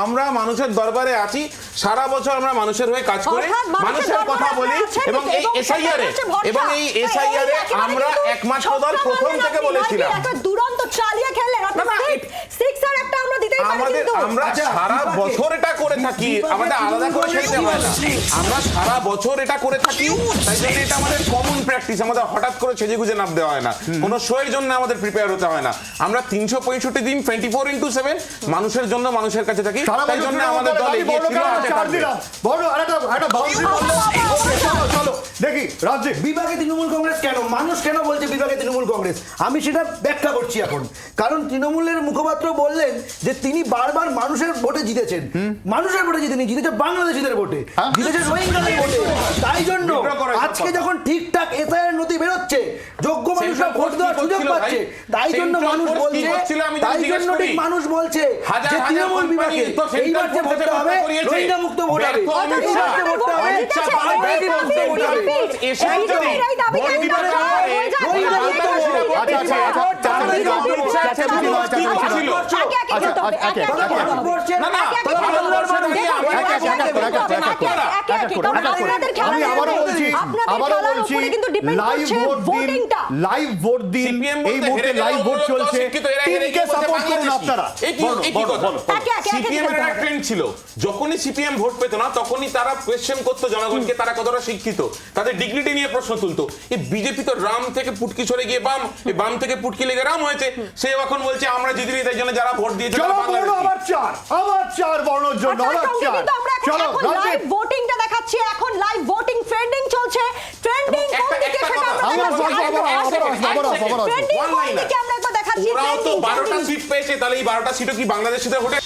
আমরা মানুষের দরবারে আছি, সারা বছর আমরা মানুষের হয়ে কাজ করি, মানুষের কথা বলি এবং এই এসআইআর আমরা একমাত্র দল প্রথম থেকে বলেছিলাম দুরন্ত চালিয়ে খেললেন সিক্সার একটা আমরা দিতেই পারি কিন্তু আমরা সারা বছর এটা করে থাকি, আমাদের আলাদা করে খেলতে হয় না, আমরা সারা বছর এটা করে থাকি, তাই জন্য এটা আমাদের কমন প্র্যাকটিস, আমাদের হঠাৎ করে সেজে গুজে নাম দেওয়া হয় না, কোনো শোয়ের জন্য আমাদের প্রিপেয়ার হতে হয় না, আমরা 365 দিন 24/7 মানুষের জন্য মানুষের কাছে থাকি, তাই জন্য আমাদের দল এগিয়ে ছিল। বড় একটা বাউন্ডারি বললো। ওকে চলো দেখি রাজ্যে বিভাগে তৃণমূল কংগ্রেস কেন, মানুষ কেন বলছে বিভাগে তৃণমূল কংগ্রেস, আমি সেটা ব্যাখ্যা করছি এখন। কারণ তৃণমূলের মুখপাত্র বললেন যে তিনি বারবার মানুষের ভোটে জিতেছেন, মানুষের ভোটে জিতেনি, জিতেছে বাংলাদেশিদের ভোটে, জিতেছে রোহিঙ্গাদের ভোটে, তাই জন্য আজকে যখন ঠিকঠাক এসআইআর নথি বেরোচ্ছে, যোগ্য মানুষরা ভোট দেওয়ার সুযোগ পাচ্ছে, তাই জন্য মানুষ বলছে, তাই জন্য ঠিক মানুষ বলছে যে তৃণমূল বিভাগে এইবার যে ভোটটা হবে রোহিঙ্গা মুক্ত ভোট হবে, এইবার যে ভোটটা হবে বাংলাদেশি মুক্ত ভোট হবে। লাইভ ভোট দিন, এই মুহূর্তে লাইভ ভোট চলছে, টিমকে সাপোর্ট করুন আপনারা। সিপিএম এর একটা ট্রেন্ড ছিল, যখনই সিপিএম ভোট পেত না তখনই তারা কোয়েশ্চেন করতো জনগণকে তারা কতটা শিক্ষিত, তাদের ডিগনিটি নিয়ে প্রশ্ন তুলতো। এই বিজেপি তো রাম থেকে পুটকি সরে গিয়ে বাম, এই বাম থেকে পুটকি লেগে রাম হয়েছে, সে এখন বলছে আমরা জিতিনি, তাই জন্য যারা ভোট দিয়েছে তারা বাংলাদেশী। আবার চার বর্ণর জন্য চলো লাইভ ভোটিংটা দেখাচ্ছি, এখন লাইভ ভোটিং ট্রেন্ডিং চলছে, ট্রেন্ডিং কোন দিকে সেটা আমরা দেখাচ্ছি। ওরাও তো 12টা সিট পেয়েছে, তাহলে এই 12টা সিটও কি বাংলাদেশিদের ভোটে?